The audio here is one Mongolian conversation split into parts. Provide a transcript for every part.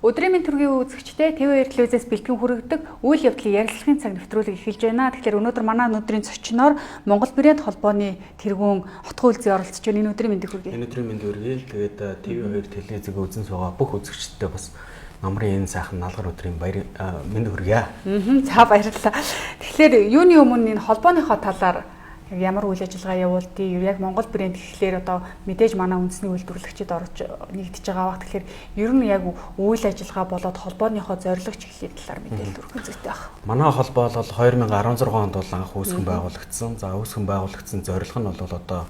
Өдрийн мэнд төргийн үзэгчдээ TV2 телевизээс бэлтгэн хүргэдэг үйл явдлын ярилцлагын цаг нэвтрүүлэг эхэлж байна. Тэгэхээр өнөөдөр манай өнөөдрийн зочноор Монгол брэнд холбооны тэргүүн Отгоо Үлзий оролцож байна. Энэ өдрийн мэндийг хүргэе. Энэ өдрийн мэнд хүргэе. Тэгээд TV2 телевизийг үзэн суугаа бүх үзэгчдээ бас намрын энэ сайхан налгар өдрийн мэнд хүргэе. За баярлалаа. Тэгэхээр юуны өмнө энэ холбооныхоо талаар ямар үйл ажиллагаа явуулдгийг яг Монгол брэнд гэхлээр одоо мэдээж манай үндэсний үйлдвэрлэгчид орж нэгдэж байгаа бах. Тэгэхээр ер нь яг үйл ажиллагаа болоод холбооныхоо зорилго чиглэлийн талаар мэдээлэл өгөх зүйтэй байна. Манай холбоо бол 2016 онд бол анх үүсгэн байгуулагдсан. За үүсгэн байгуулагдсан зорилго нь бол одоо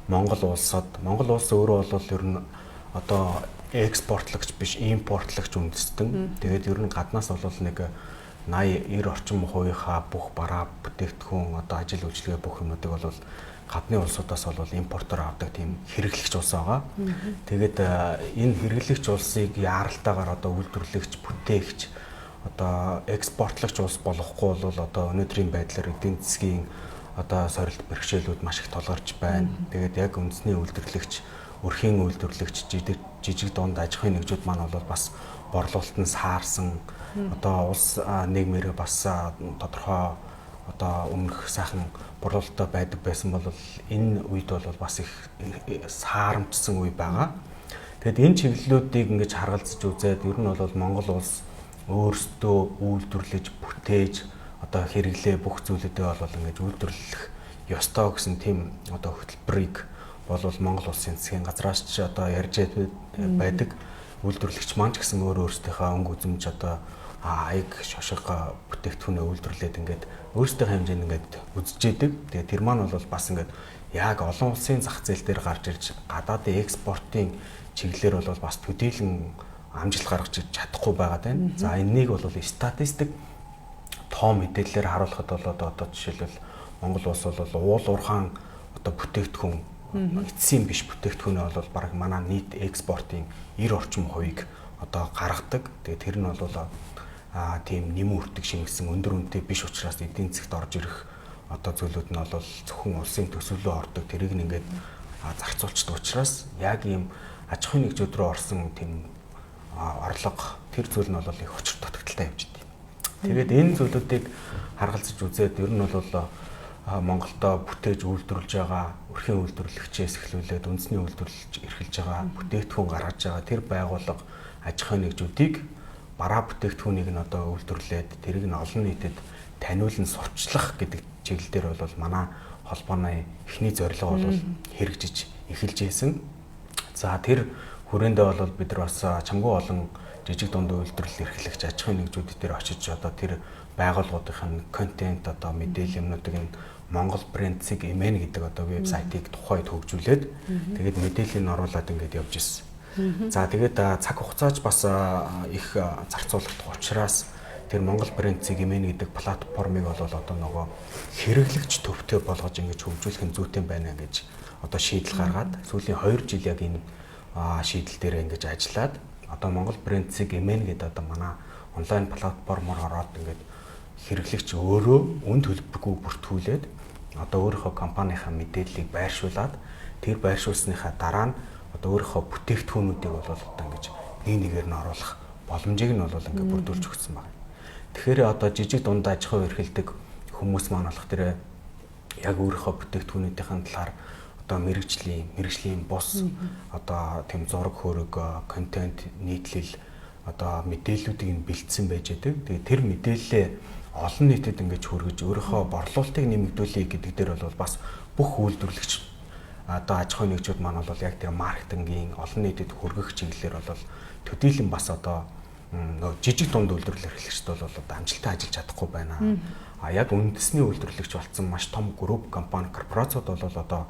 Монгол улс өөрөө бол ер нь одоо экспортлагч биш, импортлагч үндэстэн. Тэгээд ер нь гаднаас бол нэг 80-90 орчим хувийнхаа бүх бараа бүтээгдэхүүн одоо ажил үйлчилгээ бүх юмнуудыг бол гадны улсуудаас бол импортоор авдаг тийм хэрэглэгч улс байгаа. Тэгээд энэ хэрэглэгч улсыг яаралтайгаар одоо үйлдвэрлэгч, бүтээгч одоо экспортлагч улс болохгүй бол одоо өнөөдрийн байдлаар эдийн засгийн одоо сорилт бэрхшээлүүд маш их толгорч байна. Тэгээд яг үндэсний үйлдвэрлэгч, өрхийн үйлдвэрлэгч, жижиг дунд аж ахуйн нэгжүүд маань бол бас борлуулалтанд саарсан. Одоо улс нийгмээр бас тодорхой одоо өмнөх сайхан борлуулалттай байдаг байсан бол энэ үед бол бас их саарамжсан үе байгаа. Тэгэд энэ чиглэлүүдийг ингэж харгалзаж үзээд ер нь бол Монгол улс өөрсдөө үйлдвэрлэж, бүтээж одоо хэрэглээ бүх зүйлүүдээ бол ингэж үйлдвэрлэх ёстой гэсэн тийм одоо хөтөлбөрийг бол Монгол улсын засгийн газраас ч одоо ярьж байдаг. Үйлдвэрлэгч маань ч гэсэн өөрсдийнхөө өнгө үзэмж одоо аяг шошго бүтээгдэхүүнээ үйлдвэрлээд ингээд өөрсдийнхөө хэмжээнд ингээд үзэж идэг. Тэгээ тэр маань бол бас ингээд яг олон улсын зах зээл дээр гарч ирж гадаадын экспортын чиглэлээр бол бас төдийлөн амжилт гаргаж чадахгүй байгаад байна. За энэнийг бол статистик тоо мэдээллээр харуулхад бол одоо жишээлбэл Монгол улс бол уул уурхаан одоо бүтээгдэхүүн эцсийн биш бүтээгдэхүүнээ бол бараг манай нийт экспортын 90 орчим хувийг одоо гаргадаг. Тэгээ тэр нь бол тийм нэм үрдэг шингэсэн өндөр үнэтэй биш учраас эдийн засгт орж ирэх одоо зүйлүүд нь бол зөвхөн улсын төсвөлөө ордог. Тэрийг нь ингээд зарцуулчдаг учраас яг ийм аж ахуйн нэгжүүд рүү орсон тийм орлого тэр зүйл нь бол их учир дутагдaltaй явж идэв. Тэгээд энэ зүйлүүдийг харгалзаж үзээд ер нь бол Монголдо бүтээж үйлдвэрлэж байгаа өрхийн үйлдвэрлэгчээс эхлүүлээд үндэсний үйлдвэрлэж эрхэлж байгаа бүтээгдэхүүн гаргаж байгаа тэр байгууллага аж ахуйн нэгжүүдийг бараа бүтээгдэхүүнийг нь одоо үйлдвэрлээд тэрийг нь олон нийтэд таниулан сурчлах гэдэг чиглэл дээр бол манай холбооны эхний зорилго бол хэрэгжиж эхэлж байсан. За тэр хүрээндээ бол бид нар бас чамгүй олон жижиг дунд үйлдвэрлэл эрхлэгч аж ахуйн нэгжүүд дээр очиж одоо тэр байгууллагуудын контент одоо мэдээлэл юмнуудыг нь Монгол брэнд CGMN гэдэг одоо вебсайтыг тухайд хөгжүүлээд тэгээд мэдээллийг нь оруулаад ингээд явж ирсэн. За тэгээд цаг хугацааж бас их зарцуулагдах учраас тэр Монгол брэнд CGMN гэдэг платформыг бол одоо нөгөө хэрэглэгч төвтэй болгож ингэж хөгжүүлэх нь зүйтэй байна гэж одоо шийдэл гаргаад сүүлийн 2 жил яг энэ шийдэл дээр ингэж ажиллаад одоо Монгол брэнд CGMN гэдэг одоо манай онлайн платформоор ороод ингээд хэрэглэгч өөрөө үн төлбөргүй бүртгүүлээд одоо өөрийнхөө компанийнхаа мэдээллийг байршуулад тэр байршуулсныхаа дараа нь одоо өөрийнхөө бүтээгдэхүүнүүдийг бол одоо ингэж нэгээр нь оруулах боломжийг нь бол ингээд бүрдүүлж өгсөн байна. Тэгэхээр одоо жижиг дунд аж ахуй эрхэлдэг хүмүүс маань болох тэр яг өөрийнхөө бүтээгдэхүүнүүдийн талаар одоо мэрэгжлийн бус одоо тэм зураг хөрөг контент нийтлэл одоо мэдээллүүдийг нь бэлдсэн байж байгаа. Тэгээ тэр мэдээлэлээ олон нийтэд ингэж хүргэж өөрийнхөө борлуулалтыг нэмэгдүүлэх гэдэг дээр бол бас бүх үйлдвэрлэгч одоо аж ахуйн нэгжүүд маань бол яг тэр маркетингийн олон нийтэд хүргэх чиглэлээр бол төдийлөн бас одоо жижиг дунд үйлдвэрлэл эрхлэгчд бол одоо амжилттай ажиллаж чадахгүй байна. Яг үндэсний үйлдвэрлэгч болсон маш том групп компани корпорациуд бол одоо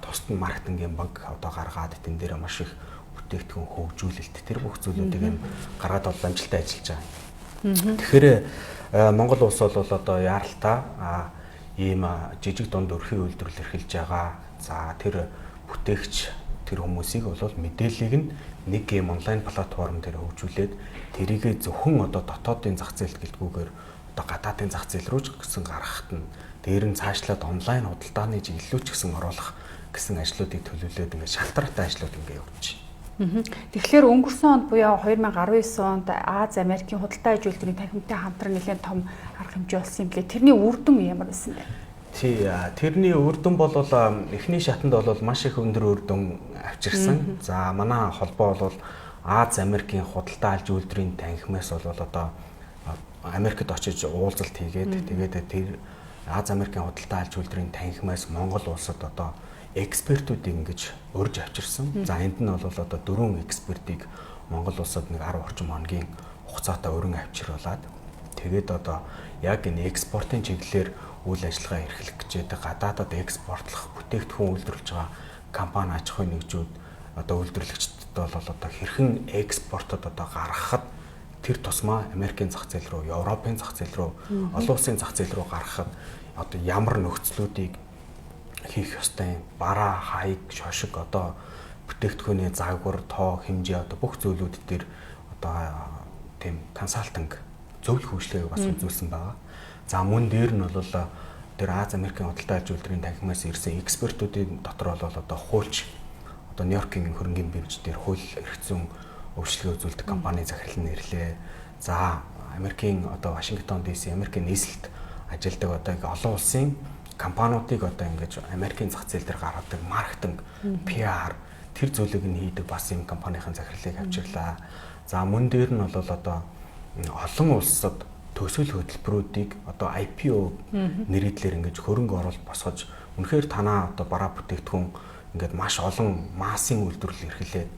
тусад маркетингийн банк одоо гаргаад тэн дээр маш их бүтээгдэхүүн хөгжүүлэлт тэр бүх зүйлүүдийг гаргаад бол амжилттай ажиллаж байгаа. Тэгэхээр Монгол улс бол одоо яаралтай ийм жижиг дунд өрхийн үйлдвэрлэл эрхэлж байгаа. За тэр бүтээгч тэр хүмүүсийг бол мэдээллийг нь нэг ийм онлайн платформ дээр хөгжүүлээд тэрийгэ зөвхөн одоо дотоодын зах зээлд гэлтгүүгээр одоо гадаадын зах зээл рүү ч гэсэн гаргахад нь дээр нь цаашлаад онлайн худалдааны чиглэлүүд ч гэсэн оруулах гэсэн ажлуудыг төлөвлөөд ингээд шалтгаалтай ажлууд ингээд явуулж байна. Тэгэхээр өнгөрсөн онд буюу 2019 онд Аз Америкийн худалдаа аж үйлдвэрийн танхимтай хамтран нэлээд том арга хэмжээ болсон юм блэ. Тэрний үр дүн ямар байсан бэ? Тэрний үр дүн бол эхний шатанд бол маш их өндөр үр дүн авчирсан. За манай холбоо бол Аз Америкийн худалдаа аж үйлдвэрийн танхимаас бол одоо Америкт очиж уулзалт хийгээд тэгээд тэр Аз Америкийн худалдаа аж үйлдвэрийн танхимаас Монгол улсад одоо экспертүүдийг ингэж урьж авчирсан. За энд нь бол одоо 4 экспертийг Монгол улсад нэг 10 орчим хоногийн хугацаатай өрн авчируулад тэгээд одоо яг энэ экспортын чиглэлээр үйл ажиллагаа эрхлэх гэж байгаа гадаадад экспортлох бүтээгдэхүүн үйлдвэрлэж байгаа компани аж ахуйн нэгжүүд одоо үйлдвэрлэгчдэд бол одоо хэрхэн экспортод одоо гаргахад тэр тусмаа Америкийн зах зээл рүү, Европын зах зээл рүү, олон улсын зах зээл рүү гаргахад одоо ямар нөхцлүүдийг хийх ёстой юм. Бараа, хаяг, шошиг одоо бүтээгдэхүүний загвар, тоо, хэмжээ одоо бүх зүйлүүд дээр одоо тийм консалтинг зөвлөх үйлчлэгийг бас үзүүлсэн байгаа. За мөн дээр нь бол тэр Аз Америкийн худалдаа аж үйлдвэрийн танхимаас ирсэн экспертүүдийн дотор бол одоо хуульч одоо Нью-Йоркийн хөрөнгийн бирж дээр хууль эрх зүйн өөрчлөлт үзүүлдэг компани захирал нь ирлээ. За Америкийн одоо Вашингтон DC Америкийн нийслэлд ажилладаг одоо олон улсын компаниудыг одоо ингэж Америкийн зах зээл дээр гаргадаг маркетинг, PR тэр зүйлийг нь хийдэг бас юм компанийн захирлыг авчирлаа. За мөн дээр нь бол одоо олон улсад төсөл хөтөлбөрүүдийг одоо IPO нэрийдлэр ингэж хөрөнгө оруулалт босгож үнэхээр танаа одоо бараа бүтээгдэхүүн ингээд маш олон массын үйлдвэрлэл эрхлээд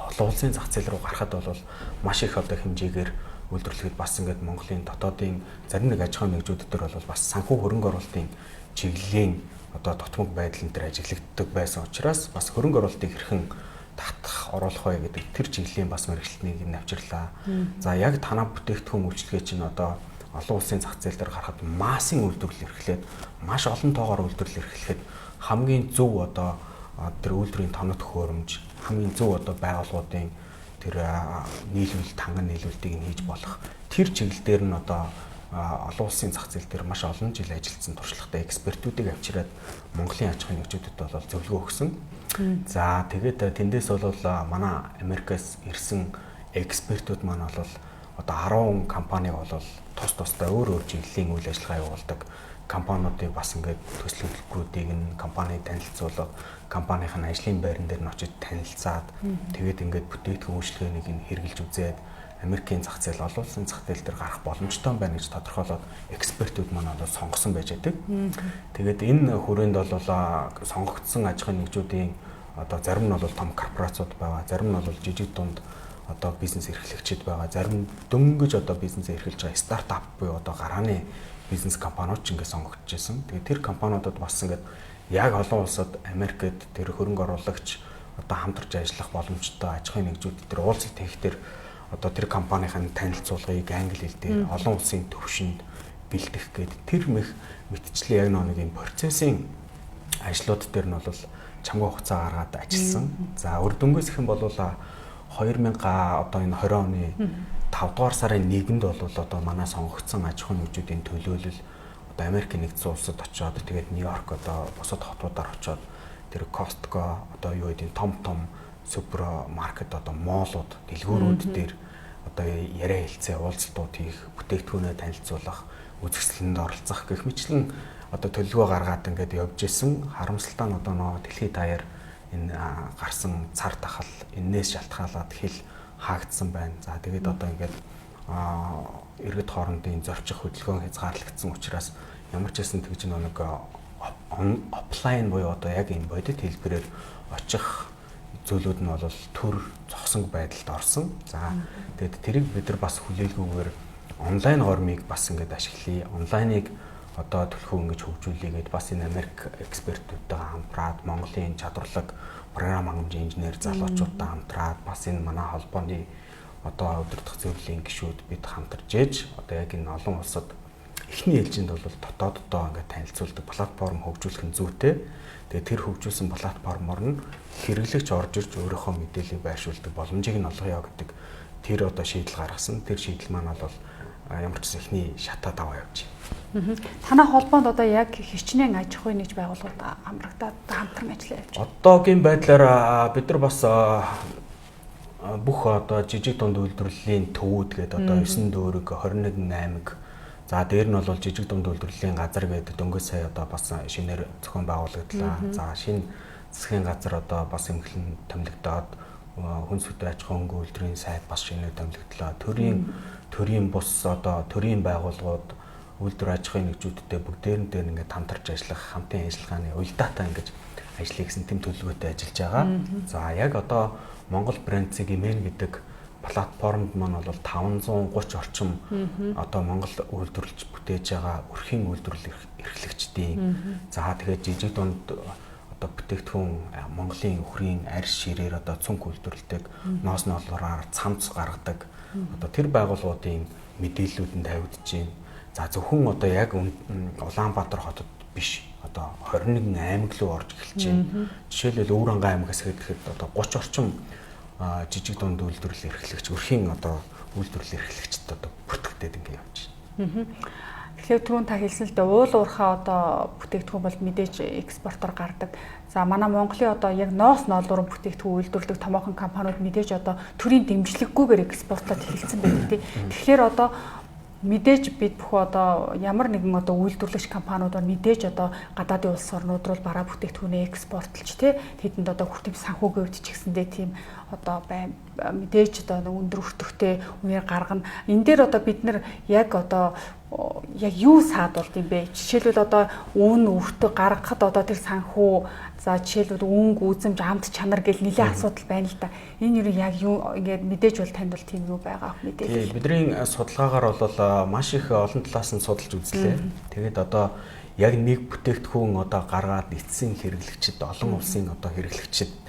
олон улсын зах зээл рүү гарахад бол маш их одоо хэмжээгээр үйлдвэрлэхэд бас ингээд Монголын дотоодын зарим нэг аж ахуйн нэгжүүд дээр бол бас санхүү хөрөнгө оруулалтын чиглэлийн одоо тотмог байдал энэ төр ажиглагддаг байсан учраас бас хөрөнгө оруулалтыг хэрхэн татах оруулах вэ гэдэг тэр чиглэлийн бас мэргэжилтнийг нь авчирлаа. За яг танаа бүтээгдэхүүн үйлчлэгээ чинь одоо олон улсын зах зээл дээр гарахад массын үйлдвэрлэл эрхлээд маш олон тоогоор үйлдвэрлэл эрхлэхэд хамгийн зөв одоо тэр үйлдвэрийн тоног төхөөрөмж хамгийн зөв одоо байгууллагуудын тэр нийлүүл танган нийлүүлэлтийг нь хийж болох тэр чиглэл дээр нь одоо олон улсын зах зээл дээр маш олон жил ажилласан туршлагатай экспертүүдийг авчираад Монголын аж ахуйн нэгжүүдэд бол зөвлөгөө өгсөн. За тэгээд тэндээс бол манай Америкаас ирсэн экспертүүд маань бол одоо 10 компаниг бол тус тустай өөр чиглэлийн үйл ажиллагаа явуулдаг компаниудыг бас ингээд төсөл хөтөлбөрүүдийг нь компани танилцуулга, компанийн ажлын байран дээр нь очиж танилцаад тэгээд ингээд бүтээгдэхүүн үйлчлэгээнийг нь хэрэгжилж үзээд Америкийн зах зээл, олон улсын зах зээл дээр гарах боломжтой байна гэж тодорхойлоод экспертүүд маань одоо сонгосон байж байдаг. Тэгээд энэ хүрээнд бол сонгогдсон аж ахуйн нэгжүүдийн одоо зарим нь бол том корпорациуд байгаа, зарим нь бол жижиг дунд одоо бизнес эрхлэгчид байгаа, зарим дөнгөж одоо бизнес эрхэлж байгаа стартап буюу одоо гарааны бизнес компаниуд ч ингээд сонгогдож байсан. Тэгээд тэр компаниудад бас ингээд яг олон улсад Америкт тэр хөрөнгө оруулагч одоо хамтарч ажиллах боломжтой аж ахуйн нэгжүүд тэр уулзалт хийхдээ одоо тэр компанийн танилцуулгыг англи хэл дээр олон улсын төвшөнд бэлдэх гээд тэр мэтчлэн яг нэг юм процессын ажлууд дээр нь бол чамгаа хугацаа гаргаад ажилласан. За үр дүнгээс их юм бол 2000 одоо энэ 20 оны 5 дугаар сарын 1-нд бол одоо манай сонгогдсон аж ахуйн нэгжүүдийн төлөөлөл одоо Америкийн нэгдсэн улсад очиод тэгээд Нью-Йорк одоо бусад хотуудаар очиод тэр Costco одоо юу гэдэг том супермаркет одоо моолууд дэлгүүрүүд дээр одоо яриа хэлцээ уулзалтууд хийх, бүтээгдэхүүнээ танилцуулах, үзэсгэлэнд оролцох гэх мэтлэн одоо төлөвлөгөө гаргаад ингээд явж исэн. Харамсалтай нь одоо нөө дэлхийд даяар энэ гарсан цар тахал энээс шалтгаалаад хэл хаагдсан байна. За тэгээд одоо ингээд иргэд хоорондын зорчих хөдөлгөөн хязгаарлагдсан учраас ямар ч байсан тэгж нэг офлайн буюу одоо яг энэ бодит хэлбэрээр очих зүйлүүд нь бол төр зогсонг байдалд орсон. За тэгээд тэрийг бид нар бас хүлээлгүйгээр онлайн гормыг бас ингээд ашиглая. Онлайныг одоо төлхөө ингэж хөгжүүлээгээд бас энэ Америк экспертүүдтэйгээ хамтраад Монголын чадварлаг програм хангамжийн инженер залуучуудтай хамтраад бас энэ манай холбооны одоо удирдах зөвлөлийн гишүүд бид хамтарч ээж одоо яг энэ олон улсад эхний ээлжинд бол дотооддоо ингээд танилцуулдаг платформ хөгжүүлэх нь зүйтэй. Тэгээд тэр хөгжүүлсэн платформоор нь хэрэглэгч орж ирж өөрийнхөө мэдээллийг байршуулдаг боломжийг нь олгоё гэдэг тэр одоо шийдэл гаргасан. Тэр шийдэл маань бол ямар ч ихний шатаа даваа явж байна. Танай холбоонд одоо яг хичнээн аж ахуйн нэгж байгууллагууд хамрагдаад хамтран ажиллаж явж байна. Одоогийн байдлаар бид нар бас бүх одоо жижиг дунд үйлдвэрлэлийн төвүүд гэдэг одоо 9 дүүрэг 21 аймаг. За дээр нь бол жижиг дунд үйлдвэрлэлийн газар гэдэг дөнгөж сая одоо бас шинээр зохион байгуулагдлаа. За шинэ засгийн газар одоо бас эмхлэн томилогдоод хүнс хөдөө аж ахуйн хөнгө үйлдвэрийн сайд бас шинээр томилогдлоо. Төрийн бус одоо төрийн байгууллагууд үйлдвэр аж ахуйн нэгжүүдтэй бүгдээр нь ингээд хамтарч ажиллах хамтын ажиллагааны уялдаатай ингэж ажлыг гэсэн тэм төлөвлөгөөтэй ажиллаж байгаа. За яг одоо Монгол брендцийг имэн гэдэг платформд маань бол 530 орчим одоо Монгол үйлдвэрлэж бүтээж байгаа өрхийн үйлдвэрлэл эрхлэгчдийн за тэгээд жижиг дунд одоо бүтээгдэхүүн Монголын өхрийн арьс ширээр одоо цүнх үйлдвэрлэдэг ноос ноолороор цамц гаргадаг одоо тэр байгууллагуудын мэдээллүүд нь тавигдж байна. За зөвхөн одоо яг Улаанбаатар хотод биш одоо 21 аймаг руу орж эхэлж байна. Жишээлбэл Өвөрангай аймагаас гэхэд одоо 30 орчим жижиг дунд үйлдвэрлэл эрхлэгч өрхийн одоо үйлдвэрлэл эрхлэгчд одоо бүртгэгдээд ингэ явж байна. Тэгэхээр түрүүн та хэлсэн л дээ уул уурхаа одоо бүтээгдэхүүн бол мэдээж экспортоор гардаг. За манай Монголын одоо яг ноос ноолуурын бүтээгдэхүүн үйлдвэрлэдэг томоохон компаниуд мэдээж одоо төрийн дэмжлэггүйгээр экспортлоод эхэлсэн байдаг тийм. Тэгэхээр одоо мэдээж бид бүхэн одоо ямар нэгэн одоо үйлдвэрлэгч компаниуд бол мэдээж одоо гадаадын улс орнууд руу бараа бүтээгдэхүүнээ экспортлж тий тэдэнд одоо хүртэм санхүүгийн хувьд ч гэсэндээ тийм одоо мэдээж одоо өндөр өртөгтэй үнээр гаргана. Энэ дээр одоо бид нар яг одоо яг юу саадуулд юм бэ? Жишээлбэл одоо үн өртөг гаргахад одоо тэр санхүү за жишээлбэл өнгө үзэмж амт чанар гэл нэлээд асуудал байна л да. Энэ юу яг юу ингээд мэдээж бол танд бол тийм юу байгаа мэдээж. Бидний судалгаагаар бол маш их олон талаас нь судалж үзлээ. Тэгээд одоо яг нэг бүтээгдэхүүн одоо гаргаад эцсийн хэрэглэгчид олон улсын одоо хэрэглэгчид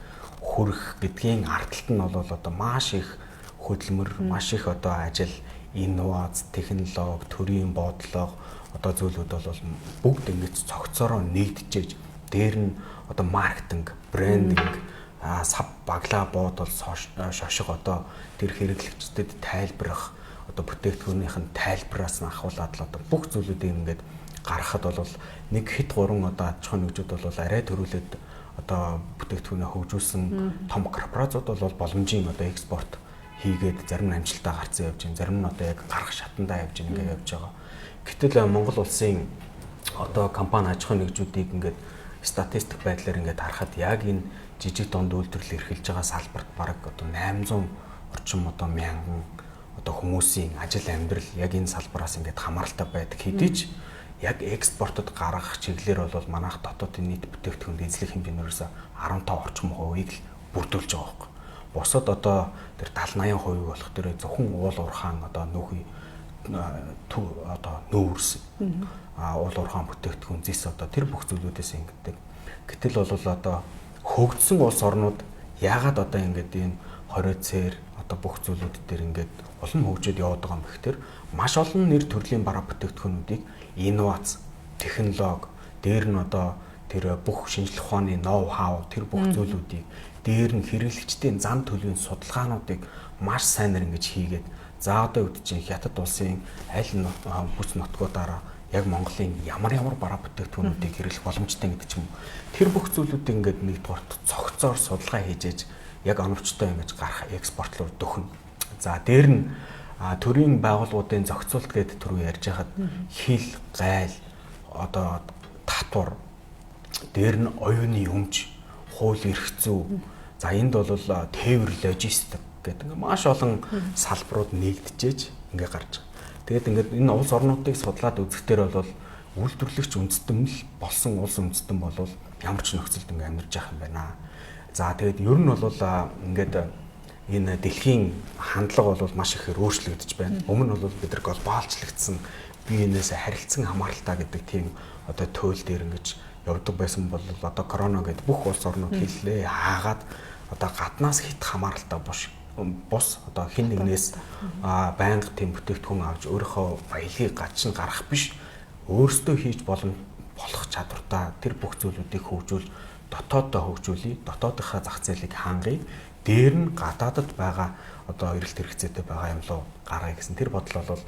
хүрэх гэдгийн ардталт нь бол одоо маш их хөдөлмөр, маш их одоо ажил, инновац, технологи, төрийн бодлого одоо зүйлүүд бол бүгд ингэж цогцороо нэгдэжээж дээр нь одоо маркетинг, брендинг, сав баглаа буудал шошго одоо тэр хэрэглэгчдэд тайлбарах одоо бүтээгдэхүүнийх нь тайлбараас нь ахуулаад л одоо бүх зүйлүүдийг ингээд гаргахад бол нэг хэд гурван одоо аж ахуйн нэгжүүд бол арай төрүүлээд одоо бүтээгдэхүүнээ хөгжүүлсэн том корпорациуд бол боломжийн одоо экспорт хийгээд зарим нь амжилтаа гарцсан явж байна. Зарим нь одоо яг гарах шатандаа явж байгаа ингээд явж байгаа. Гэтэл Монгол улсын одоо компани аж ахуйн нэгжүүдийг ингээд статистик байдлаар ингээд харахад яг энэ жижиг дунд үйлдвэрлэл эрхэлж байгаа салбарт бараг одоо 800 орчим одоо мянган одоо хүмүүсийн ажил амьдрал яг энэ салбараас ингээд хамааралтай байдаг хэдий ч яг экспортод гаргах чиглэлээр бол манайх дотоодын нийт бүтээгдэхүүн эзлэх хэмжээнээс 15 орчим хувийг л бүрдүүлж байгаа байхгүй. Бусад одоо тэр 70-80% болох тэр зөвхөн уул уурхаан одоо нөхөй одоо нүүрс уул уурхаан бүтээгдэхүүн зис одоо тэр бүх зүйлүүдээс ингэдэг. Гэтэл бол одоо хөгжсөн улс орнууд яагаад одоо ингээд энэ 20 цээр одоо бүх зүйлүүд дээр ингээд улам хөгжөөд яваад байгаа юм бэ гэхээр маш олон нэр төрлийн бараа бүтээгдэхүүнүүдийг инновац, технологи дээр нь одоо тэр бүх шинжлэх ухааны ноу хау тэр бүх зүйлүүдийг дээр нь хэрэглэгчдийн зам төлөвийн судалгаануудыг маш сайнаар ингэж хийгээд за одоо үүдчинь хятад улсын аль бүс нутгуудаараа яг Монголын ямар бараа бүтээгдэхүүнүүдийг хэрэглэх боломжтой гэдэг ч юм уу. Тэр бүх зүйлүүдийг ингээд нэгдүгээрт цогцоор судалгаа хийжээж яг оновчтой ингэж гарах экспорт руу дөхнө. За дээр нь төрийн байгууллагуудын зохицуулт гэдэг түрүү ярьж хахад хил, гайл, одоо татвар, дээр нь оюуны өмч, хууль эрх зүй. За энд бол тээвэр логистик гэдэг маш олон салбарууд нэгдэжээж ингээ гарч байгаа. Тэгээд ингээд энэ улс орнуудыг судлаад үзэхдээ бол үйлдвэрлэгч үндэстэн л болсон улс үндэстэн бол ямар ч нөхцөлд ингээ амьдарч явах юм байна. За тэгээд ер нь бол ингээд энэ дэлхийн хандлага бол маш ихээр өөрчлөгдөж байна. Өмнө нь бол бид нар глобалчлагдсан биенээс харилцан хамааралтай гэдэг тийм одоо туйл дээр ингэж явдаг байсан бол одоо корона гэдэг бүх улс орнууд хэллээ хаагаад одоо гаднаас хит хамааралтай бус одоо хэн нэгнээс байнга тийм бүтээгдэхүүн авч өөрийнхөө баялагийг гадшин гарах биш өөрсдөө хийж болох чадвартай тэр бүх зүйлүүдийг хөгжүүл дотооддоо хөгжүүлээ дотоодынхаа зах зээлийг хангая дээр нь гадаадд байгаа одоо эрэлт хэрэгцээтэй байгаа юм лу гаргая гэсэн тэр бодол бол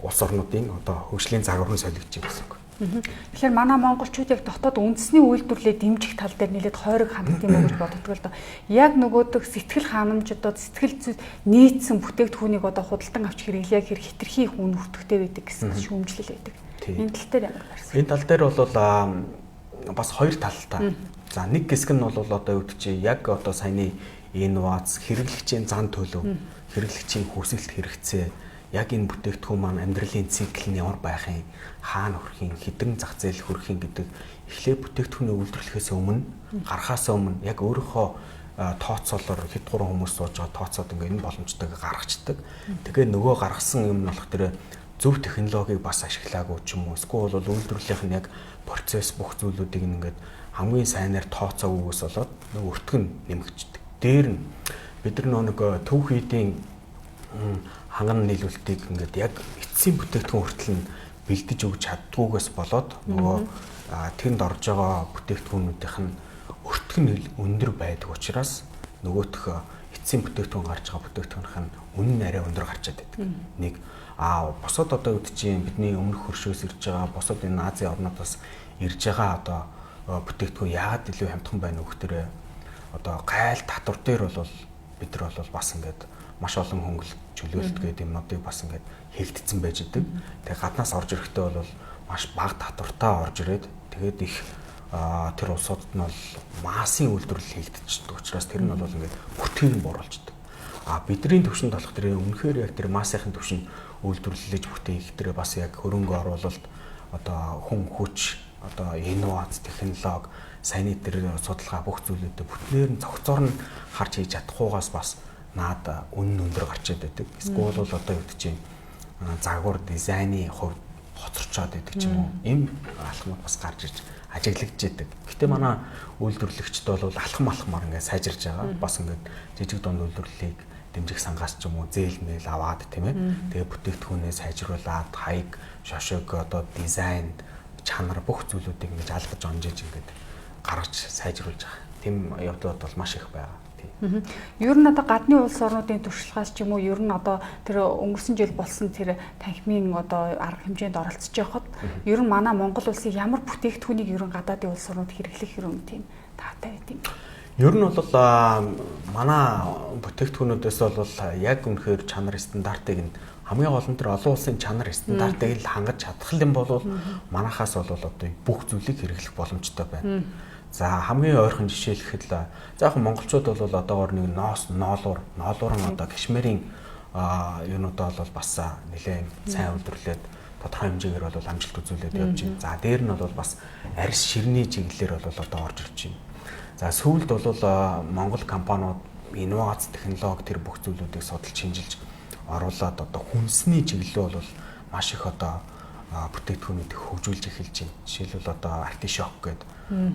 улс орнуудын одоо хөгжлийн загварын солигдож байгаа гэсэн үг. Тэгэхээр манай монголчууд яг дотоод үндэсний үйлдвэрлэлээ дэмжих тал дээр нэлээд хойрог ханддаг юм уу гэж боддог л доо. Яг нөгөөдөх сэтгэл ханамжуудад сэтгэл зүйд нийцсэн бүтээгдэхүүнийг одоо худалдан авч хэрэглэе гэхээр хитрхи их үн өртөгтэй байдаг гэсэн шүүмжлэл байдаг. Энэ тал дээр ямар байна? Энэ тал дээр бол бас хоёр талтай. За нэг хэсэг нь бол одоо юу гэж яг одоо саяны инновац хэрэглэгчийн зан төлөв, хэрэглэгчийн хүсэлт хэрэгцээ, яг энэ бүтээгдэхүүн маань амьдралын цикл нь ямар байхын, хаана хүрэхин, хэдэн зах зээл хүрэхин гэдэг эхлээд бүтээгдэхүүний үйлдвэрлэхээс өмнө, гарахаас өмнө яг өөрийнхөө тооцоолоор хэд гурван хүмүүс сууж байгаа тооцоод ингээ энэ боломжтойг гаргацдаг. Тэгээ нөгөө гаргасан юм болох тэр зөв технологиг бас ашиглаагүй ч юм уу. Эсвэл бол үйлдвэрлэлийнх нь яг процесс бүх зүйлүүдийг ингээд хамгийн сайнаар тооцоогүйгээс болоод нөгөө өртгөн нэмэгддэг. Дээр нь бид нар нөгөө төв хийдийн ханган нийлүүлэлтийг ингээд яг эцсийн бүтээгдэхүүн хүртэл нь бэлдэж өгч чаддгүйгээс болоод нөгөө тэнд орж байгаа бүтээгдэхүүнүүдийнх нь өртгөн өндөр байдаг учраас нөгөөх эцсийн бүтээгдэхүүн гарч байгаа бүтээгдэхүүнийх нь үнэ нь арай өндөр гарчаад байдаг. Нэг босоод одоо үүд чинь бидний өмнөх хөршөөс ирж байгаа босоод энэ Азийн орнуудаас ирж байгаа одоо бүтээгдэхүүн яагаад илүү хямдхан байна вэ гэхээр одоо гайл татвар дээр бол бид нар бол бас ингээд маш олон хөнгөлөлт чөлөөлт гэдэг юмнуудыг бас ингээд хилдсэн байж идэг. Тэгээ гаднаас орж ирэхдээ бол маш бага татвартай орж ирээд тэгээд их тэр улсуудад нь бол массын үйлдвэрлэл хийгдчихдэг учраас тэр нь бол ингээд бүтээн бууруулждаг. Бидний төвшөнд болох тэр үнэхээр яг тэр массынхын төвшөнд үйлдвэрлэлж бүтээх тэр бас яг хөрөнгө оруулалт одоо хүн хүч одоо инновац технологи саяны тэр судалгаа бүх зүйлүүдэд бүтнээр нь цогцоор нь харж хийж чадахгүйгаас бас наад үнэн өндөр гарчээд байдаг. Эсвэл бол одоо юу гэж загвар дизайны хувьд хоцорчоод байдаг ч юм уу. Ийм алхмууд бас гарч ирж ажиглагдж байдаг. Гэтэ манай үйлдвэрлэгчд бол алхмаар ингээд сайжирж байгаа. Бас ингээд жижиг дунд үйлдвэрлэлийг дэмжих сангаас ч юм уу зээл мэйл аваад тийм ээ. Тэгээ бүтээгдэхүүнээ сайжруулад хаяг, шошог одоо дизайн, чанар бүх зүйлүүдийг ингэж албаж онжиж ингээд гаргаж сайжруулж байгаа. Тэм явдлууд бол маш их байгаа. Ер нь одоо гадны улс орнуудын туршлагаас ч юм уу ер нь одоо тэр өнгөрсөн жил болсон тэр танхимын одоо арга хэмжээнд оролцож байхад ер нь манай Монгол улсын ямар бүтээгдэхүүнийг ер нь гадаадын улс орнууд хэрэглэх юм тийм таатай байд юм. Ер нь бол манай бүтээгдэхүүнүүдээс бол яг үнэхээр чанар стандартыг нь хамгийн гол нь тэр олон улсын чанар стандартыг л хангаж чадах юм бол манахаас бол одоо бүх зүйлийг хэрэглэх боломжтой байна. За хамгийн ойрхон жишээлхэд л за яг монголчууд бол одоогоор нэг ноолуур нь одоо кашмирийн юунуудаа бол бас нэлээд сайн үйлдвэрлээд тодорхой хэмжээгээр бол амжилт үзүүлээд явж байна. За дээр нь бол бас арьс ширний чиглэлээр бол одоо орж ирж байна. За сүүлд бол монгол компаниуд инновац технологи тэр бүх зүйлүүдийг судалж шинжилж оруулаад одоо хүнсний чиглэлөө бол маш их одоо бүтээгдэхүүнүүдийг хөгжүүлж эхэлж байна. Жишээлбэл одоо артишок гэдэг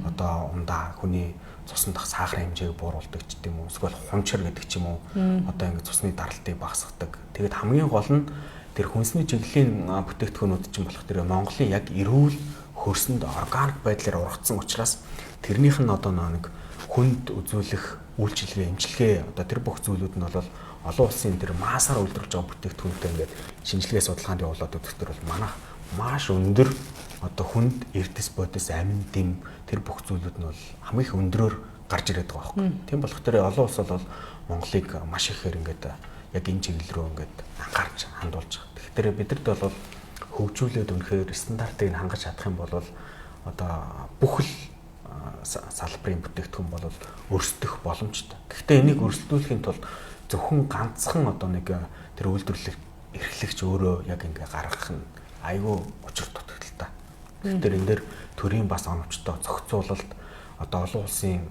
одоо ундаа хүний цуснд дах сахарын хэмжээг бууруулдаг ч гэдэм үү. Эсвэл хунчар гэдэг ч юм уу. Одоо ингэ цусны даралтыг багасгадаг. Тэгээд хамгийн гол нь тэр хүнсний чиглэлийн бүтээгдэхүүнүүд чинь болох тэр Монголын яг эрүүл хөрсөнд органик байдлаар ургацсан учраас тэрнийх нь одоо нэг хүнд үзүүлэх үйлчилгээ, эмчилгээ одоо тэр бүх зүйлүүд нь бол олон улсын тэр маасаар үйлдвэрлэж байгаа бүтээгдэхүүнтэй ингээд шинжилгээ судалгаанд явуулаад өгдөг бол манайх маш өндөр одоо хүнд эрдэс бодис амин дэм тэр бүх зүйлүүд нь бол хамгийн их өндрөөр гарч ирээд байгаа байхгүй. Тийм болох тэр олон улс бол Монголыг маш ихээр ингээд яг энэ чиглэл рүү ингээд анхаарч хандуулж байгаа. Тэгэхээр бидэрт бол хөгжүүлээд үнэхээр стандартыг хангаж чадах юм бол одоо бүх л салбарын бүтээгдэхүүн бол өрсөлдөх боломжтой. Гэхдээ энийг өрсөлдүүлэхийн тулд зөвхөн ганцхан одоо нэг тэр үйлдвэрлэх эрхлэгч өөрөө яг ингээ гаргах нь айгүй учир дутагдaltaа. Тэгэхээр энэ дэр төрийн бас оновчтой зохицуулалт одоо олон улсын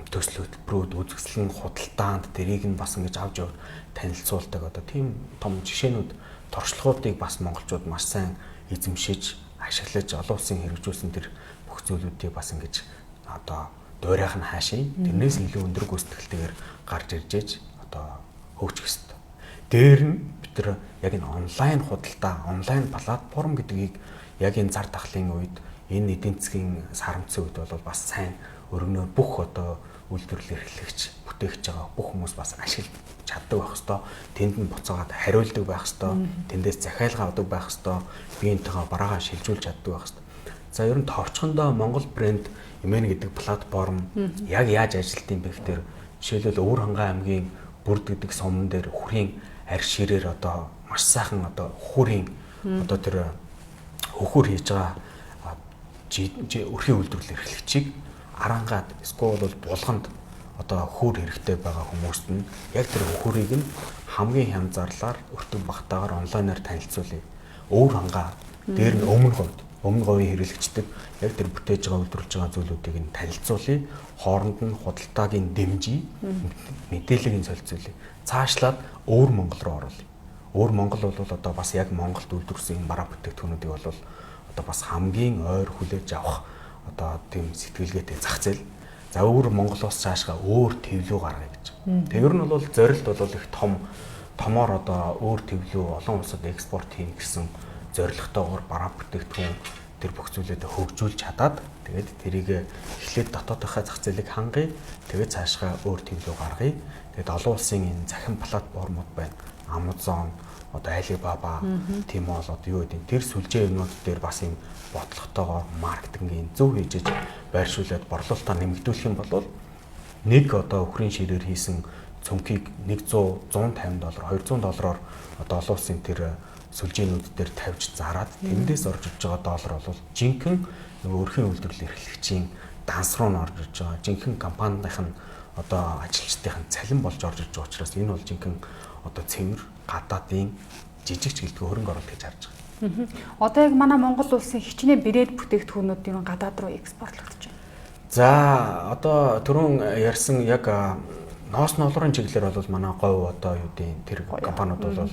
төсөл хөтөлбөрүүд үзэсгэлэн худалдаанд тэрийг нь бас ингэж авч явж танилцуулдаг одоо тийм том жишээнүүд туршлагуудыг бас монголчууд маш сайн эзэмшиж ашиглаж олон улсын хэрэгжүүлсэн тэр бүх зүйлүүдийг бас ингэж одоо дуурайх нь хаашийн тэрнээс илүү өндөр гүйцэтгэлтэйгээр гарч иржээж одоо хөгжих ёстой. Дээр нь бид нар яг энэ онлайн худалдаа, онлайн платформ гэдгийг яг энэ зар дахлын үед энэ эдийн засгийн сарамцсан үед бол бас сайн өргөнөө бүх одоо үйлдвэрлэл эрхлэгч бүтээгч байгаа бүх хүмүүс бас ашиглаж чаддаг байх хэвээр. Тэнд нь буцаагаад хариулдаг байх хэвээр. Тэндээс захиалга авдаг байх хэвээр. Биеийнхээ бараагаа шилжүүлж чаддаг байх хэвээр. За ер нь товчхондоо Монгол брэнд Имэн гэдэг платформ яг яаж ажилт юм бэ гэхээр жишээлбэл Өвөр Хангай аймгийн Бүрд гэдэг суман дээр хүрийн арх ширээр одоо маш сайхан одоо хүрийн одоо тэр хөхөр хийж байгаа өрхийн үйлдвэрлэл эрхлэгчийг арангаад эсвэл бол булганд одоо хөр хэрэгтэй байгаа хүмүүст нь яг тэр хөхөрийг нь хамгийн хямдзарлаар өртөг багтаагаар онлайнаар танилцуулъя. Өвөр Хангай дээр нь өмнө говийн хэрэглэгчдэг яг тэр бүтээж байгаа үйлдвэрлэж байгаа зүйлүүдийг нь танилцуулъя. Хооронд нь худалдаагийн дэмжиж мэдээллийг нь солилцуулъя. Цаашлаад өвөр Монгол руу оруулъя. Өвөр Монгол бол одоо бас яг Монголд үйлдвэрсэн энэ бараа бүтээгдэхүүнүүдийг бол одоо бас хамгийн ойр хүлээж авах одоо тийм сэтгэлгээтэй зах зээл. За өвөр Монголоос цаашгаа өөр твлүү гаргая гэж. Тэг ер нь бол зорилт бол их томоор одоо өөр твлүү олон улсад экспорт хийнэ гэсэн зорилготойгоор бараа бүтээгдэхүүн тэр бүх зүйлээ хөгжүүлж чадаад тэгээд тэрийг эхлээд дотоодынхаа зах зээлийг хангая. Тэгээд цаашгаа өөр твлүү гаргая. Тэгээд олон улсын энэ захин платформуд байна. Amazon, одоо Alibaba, Tmall одоо юу гэдэг тэр сүлжээ юмнууд дээр бас юм бодлоготойгоор маркетингийн зөв хийж байршуулад борлуулалтаа нэмэгдүүлэх юм бол нэг одоо өхрийн ширээр хийсэн цөмхийг $150, $200 одоо олон улсын тэр сүлжээнүүд дээр тавьж зараад тэндээс орж иж байгаа доллар бол жинхэнэ нөгөө өрхийн үйлдвэрлэл эрхлэгчийн данс руу н орж иж байгаа. Жинхэнэ компанийн одоо ажилчдын цалин болж орж иж байгаа учраас энэ бол жинхэнэ одоо цэвэр гадаадын жижиг ч гэлтгүй хөрөнгө оруулалт гэж харж байгаа. Одоо яг манай Монгол улсын хичнээн брэнд бүтээгдэхүүнүүд юу гадаад руу экспортлогдож байна. За одоо түрүүн ярьсан яг ноос ноолрын чиглэлээр бол манай говь одоо юу гэдэг тэр компаниуд бол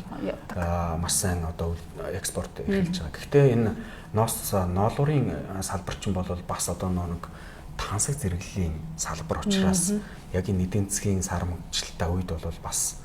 маш сайн одоо экспорт эхэлж байгаа. Гэхдээ энэ ноос ноолрын салбар чинь бол бас одоо нэг тансаг зэрэглэлийн салбар учраас яг энэ эдийн засгийн сармагчлалтай үед бол бас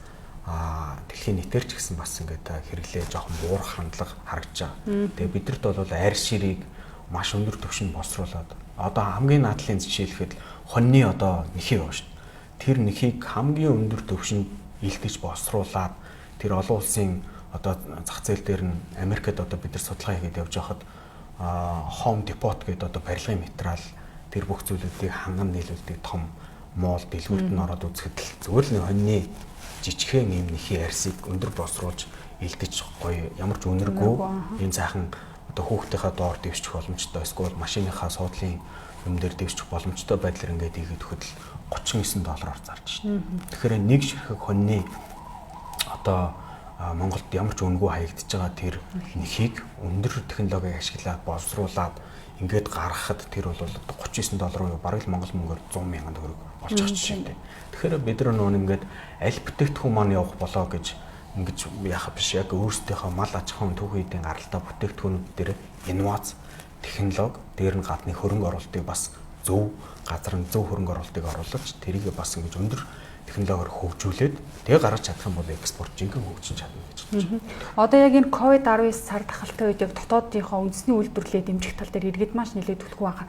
дэлхийн нийтээр ч гэсэн бас ингээд хэрэглээ жоохон буурах хандлага харагдаж байгаа. Тэгээ бидэрт бол арь ширийг маш өндөр түвшинд боловсруулад одоо хамгийн наадлын жишээлхэд хоньны одоо нэхий байна шүү дээ. Тэр нэхийг хамгийн өндөр түвшинд илтгэж боловсруулад тэр олон улсын одоо зах зээл дээр нь Америкт одоо бид нар судалгаа хийгээд явж байхад Home Depot гэдэг одоо барилгын материал тэр бүх зүйлүүдийг ханган нийлүүлдэг том моол дэлгүүрт нь ороод үзэхэд зүгээр л хоньны жижигхэн юм нэхий арьсыг өндөр боловсруулж илдэж гоё ямар ч үнэргүй энэ сайхан одоо хүүхдийнхаа доор дэвшчих боломжтой эсвэл машиныхаа суудлын юм дээр дэвшчих боломжтой байдлаар ингээд ийгээд өгөхөд $39 зарж шин. Тэгэхээр нэг ширхэг хоньны одоо Монголд ямар ч үнэгүй хаягдж байгаа тэр нэхийг өндөр технологиг ашиглаад боловсруулад ингээд гаргахад тэр бол $39 бараг л Монгол мөнгөөр $100,000 болж байгаа жишээтэй. Тэгэхээр бид нар ингээд аль бүтээгдэхүүн маань явах болоо гэж ингэж яах биш яг өөрсдийнхөө мал аж ахуйн түүхийдийн гаралтай бүтээгдэхүүнүүд дээр инновац технологи дээр нь гадны хөрөнгө оруулалтыг бас зөв газар нь зөв хөрөнгө оруулалтыг оруулж тэрийг бас ингэж өндөр технологиор хөгжүүлээд тэгээ гаргаж чадах юм бол экспорт жинхэнэ хөгжиж чадна гэж бодож байна. Одоо яг энэ COVID-19 сар тахалтай үед яг дотоодынхоо үндэсний үйлдвэрлэлээ дэмжих тал дээр иргэд маш нэлээд төлөв байгаа.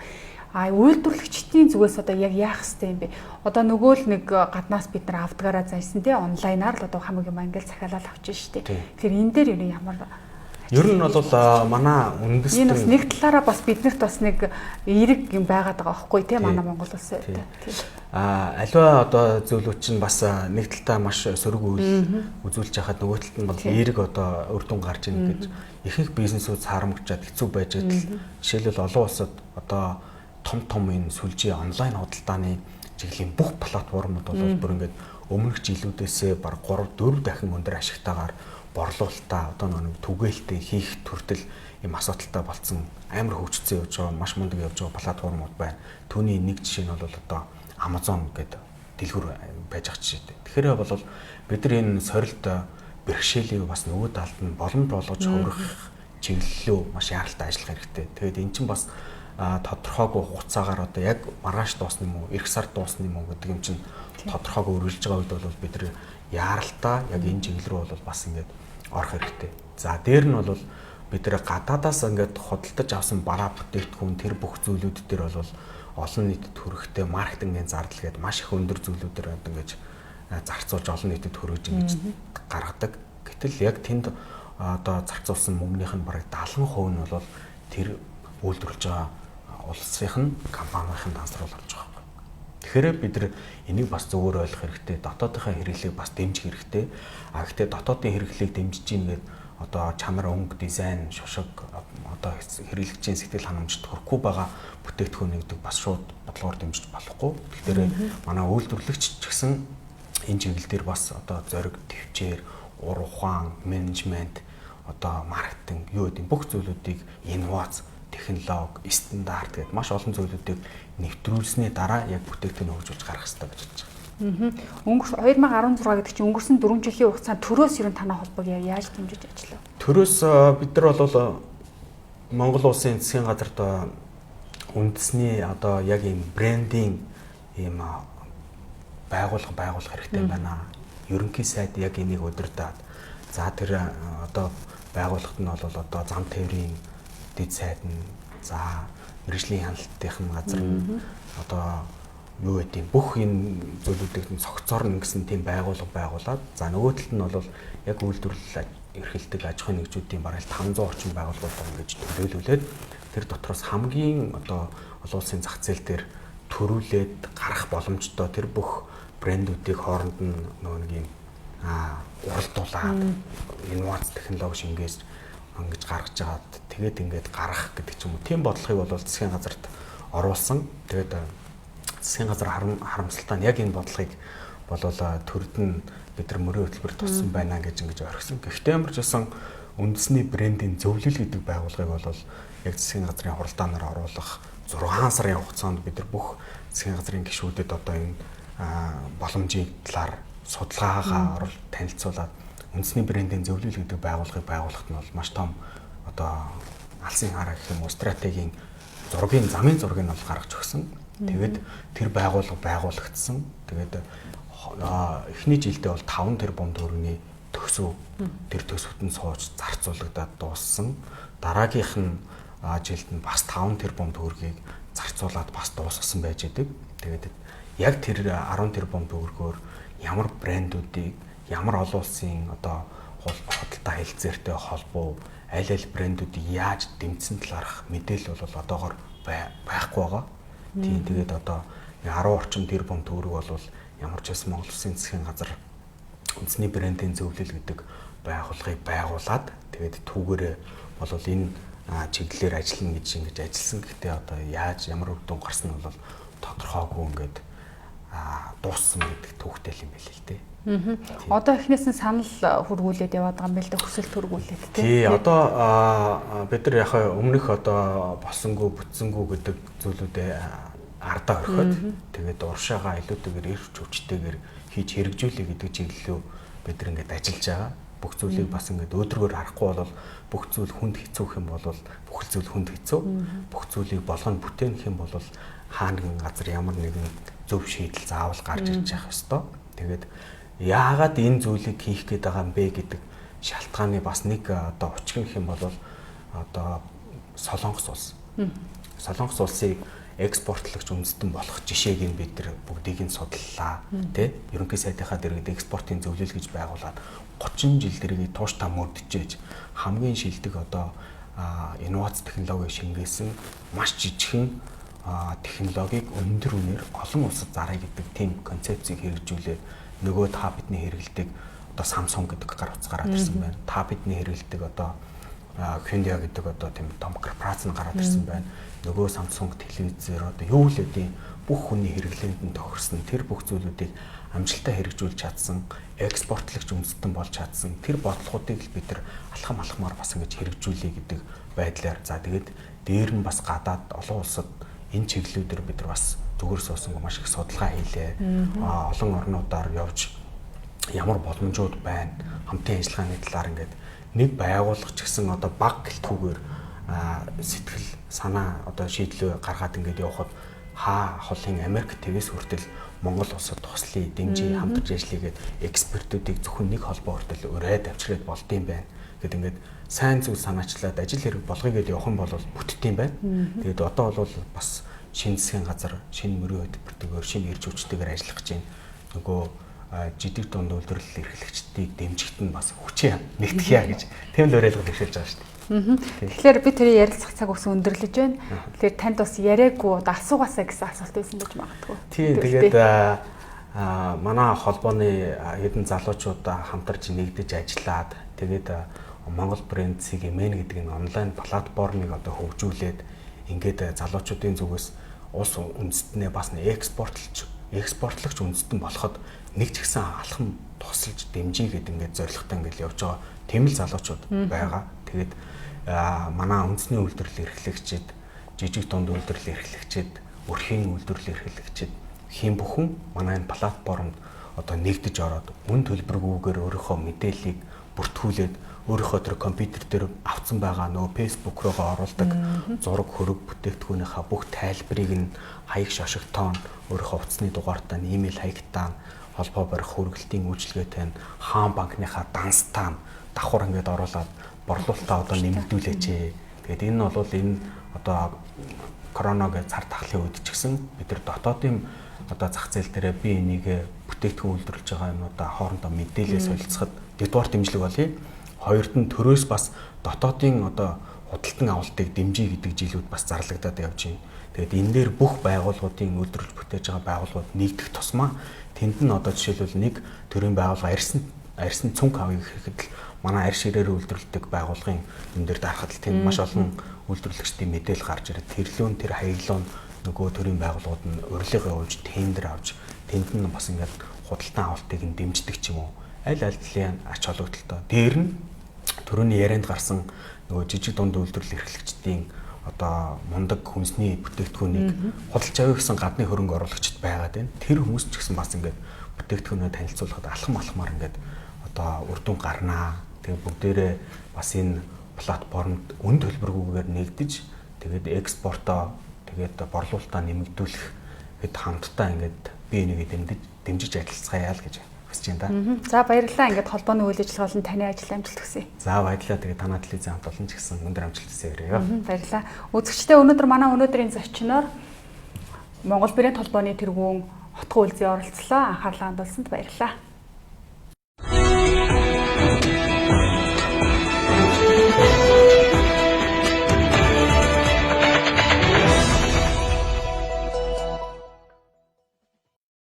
Үйлдвэрлэгчдийн зүгээс одоо яг яах ёстой юм бэ? Одоо нөгөө л нэг гаднаас бид нар авдгаараа зайсан тий онлайнаар л одоо хамаг юм англи захиалал авчих штеп. Тэгэхээр энэ дээр юу ямар ер нь бол манай үндэстэн энэ бас нэг талаараа бас биднэрт бас нэг эерэг юм байгаад байгаа байхгүй тий манай Монгол улсад тий. Аливаа одоо зүйлүүд чинь бас нэг талтаа маш сөрөг үйл үзүүлж байхад нөгөө талд нь бол эерэг одоо үр дүн гарч ийн гэж ихэнх бизнесүүд саарамгчаад хэцүү байж байгаа. Жишээлбэл олон улсад одоо том энэ сүлжээ онлайн худалдааны чиглэлийн бүх платформуд бол бүр ингээд өмнөх жилүүдээсээ баг 3-4 дахин өндөр ашигтайгаар борлуулалтаа одоо нэг түгээлтэй хийх төртөл юм асуудалтай болцсон амар хөгжцсөн явж байгаа маш мундаг явж байгаа платформуд байна. Түүний нэг жишээ нь бол одоо Amazon гэдэг дэлгүүр байж байгаа жишээтэй. Тэгэхээр бол бид нар энэ сорилт бэрхшээлийг бас нөгөө талд нь боломж болгож хувирах чиглэлөө маш яаралтай ажиллах хэрэгтэй. Тэгээд эн чинь бас тодорхойгүй хугацаагаар одоо яг маргааш дуусна юм уу, эх сар дуусна юм уу гэдэг юм чинь тодорхойгүй үргэлж байгаа үед бол бид нар яаралтай яг энэ чиглэл рүү бол бас ингээд орох хэрэгтэй. За дээр нь бол бид нар гадаадаас ингээд худалдаж авсан бараа бүтээгдэхүүн тэр бүх зүйлүүд дээр бол олон нийтэд хүрэхтэй маркетингийн зардал гэдэг маш их өндөр зүйлүүдээр ингээд зарцуулж олон нийтэд хүргэж ингэж гаргадаг. Гэтэл яг тэнд одоо зарцуулсан мөнгөнийх нь бараг 70% нь бол тэр үйлдвэрлэж байгаа улсын компанийн дансрал орж байгаа. Тэгэхээр бид нар энийг бас зөвөр ойлгох хэрэгтэй. Дотоодынхаа хэрэглийг бас дэмжих хэрэгтэй. А гэхдээ дотоодын хэрэглийг дэмжиж ийн гэдэг одоо чанар, өнгө, дизайн, шушиг одоо хэрэглэгчийн сэтгэл ханамжид хүрэхгүй байгаа бүтээгдэхүүнийг бас шууд бодлогоор дэмжиж болохгүй. Тэгэхээр манай үйлдвэрлэгч ч гэсэн энэ чиглэл дээр бас одоо зориг, төвчээр, ур ухаан, менежмент, одоо маркетинг юу гэдэг бүх зүйлүүдийг инновац, технологи, стандарт гэдэг маш олон зүйлүүдийг нэвтрүүлсний дараа яг бүтээгдэхүүн хөгжүүлж гаргах хэрэгтэй гэж бодож байна. Өнгөрсөн 2016 гэдэг чинь өнгөрсөн 4 жилийн хугацаанд төрөөс ер нь танай холбоог яаж дэмжиж ажиллав? Төрөөс бид нар бол Монгол улсын засгийн газарт үндэсний одоо яг ийм брендинг ийм байгуулах хэрэгтэй байна. Ерөнхий сайд яг энийг удирдаад за тэр одоо байгууллагт нь бол одоо зам тээврийн дэд сайд нь за мэргэжлийн хяналтын газар нь одоо юу гэдэг бүх энэ зүйлүүдийг нь цогцоорно гэсэн тийм байгууллага байгуулад за нөгөө талд нь бол яг үйлдвэрлэл эрхэлдэг аж ахуйн нэгжүүдийн бараг 500 орчим байгууллагууд ингэж төлөөлүүлээд тэр дотроос хамгийн одоо олон улсын зах зээл дээр төрүүлээд гарах боломжтой тэр бүх брэндүүдийг хооронд нь нөгөө нэг юм уралдуулаад инновац технологи шингээж ингэж гаргаж жагаад тэгээд ингээд гарах гэдэг ч юм уу тийм бодлогыг бол засгийн газарт оруулсан. Тэгээд засгийн газар харамсалтай нь яг энэ бодлогыг бол төрд нь бид нар мөрийн хөтөлбөр туссан байна гэж ингэж орхисон. Гэхдээ ямар ч байсан үндэсний брендийн зөвлөл гэдэг байгууллагыг бол яг засгийн газрын хуралдаанаар оруулах 6 сарын хугацаанд бид нар бүх засгийн газрын гишүүдэд одоо энэ боломжийн талаар судалгаагаа оруулж танилцуулаад үндэсний брендийн зөвлөл гэдэг байгууллагыг байгуулахад нь бол маш том одоо алсын хараа гэх юм уу стратегийн замын зургийг нь бол гаргаж өгсөн. Тэгээд тэр байгууллага байгуулагдсан. Тэгээд эхний жилдээ бол 5 тэрбум төгрөгийн төсөв тэр төсөвт нь сууж зарцуулагдаад дууссан. Дараагийнх нь жилд нь бас 5 тэрбум төгрөгийг зарцуулаад бас дуусгасан байж байдаг. Тэгээд яг тэр 10 тэрбум төгрөгөөр ямар брэндүүдийг ямар олон улсын одоо худалдаа хэлцээртэй холбоо аль брэндүүдийг яаж дэмжсэн талаарх мэдээлэл бол одоогоор байхгүй байгаа. Тийм тэгээд одоо 10 орчим тэрбум төгрөг бол ямар ч байсан Монгол Улсын засгийн газар үндэсний брендийн зөвлөл гэдэг байгууллагыг байгуулад тэгээд түүгээрээ бол энэ чиглэлээр ажиллана гэж ингэж ажилласан. Гэхдээ одоо яаж ямар үр дүн гарсан нь бол тодорхойгүй ингээд дууссан гэдэг төвхтэй юм байл л дээ. Одоо эхнээс нь санал хургуулээд яваад байгаа юм байл да хүсэл төргүүлээд тий. Одоо бид нар яг өмнөх одоо босонгүй бүтсэнгүй гэдэг зүйлүүдээ ардаа орхиод тэгээд уршаага илүүтэйгээр эрч хүчтэйгээр хийж хэрэгжүүлээ гэдэг чиглэлөө бид нар ингээд ажиллаж байгаа. Бүх зүйлийг бас ингээд өөдрөгөр харахгүй бол бүх зүйл хүнд хэцүүх юм бол бүх зүйл хүнд хэцүү. Бүх зүйлийг болгоно бүтээх юм бол хаана нэгэн газар ямар нэгэн зөв шийдэл заавал гарч ирж явах ёстой. Тэгээд яагаад энэ зүйлийг хийх гээд байгаа юм бэ гэдэг шалтгааны бас нэг одоо учир гэх юм бол одоо Солонгос улс. Солонгос улсыг экспортлогч үндэстэн болох жишээг нь бид нар бүгдийг нь судаллаа. Тэ? Ерөнхий сайдынхаа дэргэд экспортын зөвлөл гэж байгуулад 30 жил дэргийг тууштай мөрдөж хамгийн шилдэг одоо инновац технологи шингээсэн маш жижигхэн технологиг өндөр үнээр олон улсад зарах гэдэг тийм концепцийг хэрэгжүүлээд нөгөө та бидний хэрэгэлдэг одоо Samsung гэдэг гар утас гараад ирсэн байна. Та бидний хэрэгэлдэг одоо Hyundai гэдэг одоо тийм том корпорац нь гараад ирсэн байна. Нөгөө Samsung телевизээр одоо юу л үдийн бүх хүний хэрэглээнд нь тохирсон тэр бүх зүйлүүдийг амжилттай хэрэгжүүлж чадсан, экспортлогч үндэстэн болж чадсан тэр бодлогуудыг бид нар алхамаар бас ингэж хэрэгжүүлээ гэдэг байдлаар за тэгээд дээр нь бас гадаад олон улсад энэ чиглэлүүдээр бид нар бас зүгээр суусангүй маш их судалгаа хийлээ. Олон орнуудаар явж ямар боломжууд байна, хамтын ажиллагааны талаар ингээд нэг байгууллага ч гэсэн одоо баг гэлтгүүгээр сэтгэл санаа одоо шийдлөө гаргаад ингээд явхад холын Америк тэгээс хүртэл Монгол улсад туслая, дэмжиж хамтарч ажиллая гэд экспертүүдийг зөвхөн нэг холбоо хүртэл ураад авчираад болдсон байна. Гэт ингээд сайн зүйл санаачлаад ажил хэрэг болгоё гэдээ явах юм бол бүтдсэн байна. Тэгээд одоо бол бас шинэ засгийн газар, шинэ мөрийн хөтөлбөртөөр, шинэ ирж хүчтэйгээр ажиллах гэж байна. Нөгөө жижиг дунд үйлдвэрлэл эрхлэгчдийг дэмжихт нь бас хүчээ нэгтгэхье гэж тийм л уриалга бишэлж байгаа шүү дээ. Тэгэхээр би тэрийн ярилцах цаг ус өндөрлөж байна. Тэгэхээр танд бас яриаггүй одоо асуугаасаа гэсэн асуулт байсан гэж магадгүй. Тийм тэгээд манай холбооны хэдэн залуучуудаа хамтарч нэгдэж ажиллаад тэгээд Монгол брэнд CGMN гэдэг энэ онлайн платформыг одоо хөгжүүлээд ингээд залуучуудын зүгээс улс үндэстнээ бас экспортлогч үндэстэн болоход нэг ч ихсэн алхам тусалж дэмжиж гэдэг ингээд зорилготой ингээд явж байгаа. Тийм л залуучууд байгаа. Тэгээд манай үндэсний үйлдвэрлэл эрхлэгчид, жижиг дунд үйлдвэрлэл эрхлэгчид, өрхийн үйлдвэрлэл эрхлэгчид хэн бүхэн манай энэ платформд одоо нэгдэж ороод үн төлбөргүйгээр өөрийнхөө мэдээллийг бүртгүүлээд өөрийнхөө тэр компьютер дээр авсан байгаа нөгөө Facebook руугаа оруулдаг зураг хөрөг бүтээгдэхүүнийхээ бүх тайлбарыг нь хаяг шошигтоон өөрийнхөө утасны дугаартаа имэйл хаягтаа холбоо барих хүргэлтийн үйлчилгээтэй нь хаан банкныхаа данстай давхар ингээд оруулаад борлуулалтаа одоо нэмэгдүүлээч. Тэгээд энэ нь бол энэ одоо коронавигийн цар тахлын үед ч гэсэн бид нар дотоодын одоо зах зээл дээр би энийг бүтээгдэхүүн үйлдвэрлэж байгаа юмудаа хоорондоо мэдээлэл солилцоход нэгдүгээр дэмжлэг болъё. Хоёрд нь төрөөс бас дотоодын одоо худалдан авалтыг дэмжиж гэдэг жилүүд бас зарлагдаад явж байна. Тэгээд энэ дээр бүх байгууллагуудын үйлдвэрлэж бүтээж байгаа байгууллагууд нэгдэх тусмаа тэнд нь одоо жишээлбэл нэг төрийн байгууллага арьсан цүнх авъя гэхэд л манай арьс ширээр үйлдвэрлэдэг байгууллагын энэ дээр дарахад л тэнд маш олон үйлдвэрлэгчдийн мэдээлэл гарч ирээд тэрлүүн тэр хаяглуу нөгөө төрийн байгууллагууд нь урилга явуулж тендер авч тэнд нь бас ингээд худалдан авалтыг нь дэмждэг ч юм уу. Аль алдлын ач холбогдолтой. Дээр нь төрөний ярианд гарсан нөгөө жижиг дунд үйлдвэрлэл эрхлэгчдийн одоо мундаг хүнсний бүтээгдэхүүнийг худалдаж авъя гэсэн гадны хөрөнгө оруулагчид байгаад байна. Тэр хүмүүс ч гэсэн бас ингээд бүтээгдэхүүнээ танилцуулахад алхмаар ингээд одоо үр дүн гарнаа. Тэгээ бүгдээрээ бас энэ платформд үн төлбөргүйгээр нэгдэж тэгээд экспортоо тэгээд борлуулалтаа нэмэгдүүлэх хэд хамтдаа ингээд би энийг дэмжиж ажиллацгаая л гэж хүсэж байна да. За баярлалаа. Ингээд холбооны үйл ажиллагаа болон таны ажил амжилт хүсье. За баярлалаа. Тэгээд танай телевизэн хамт олон ч гэсэн өндөр амжилт хүсье. Баярлалаа. Үзэгчдээ манай өнөөдрийн зочноор Монгол брэнд холбооны тэргүүн Хотгоо Үлзий оролцлоо. Анхаарлаа хандуулсанд баярлалаа.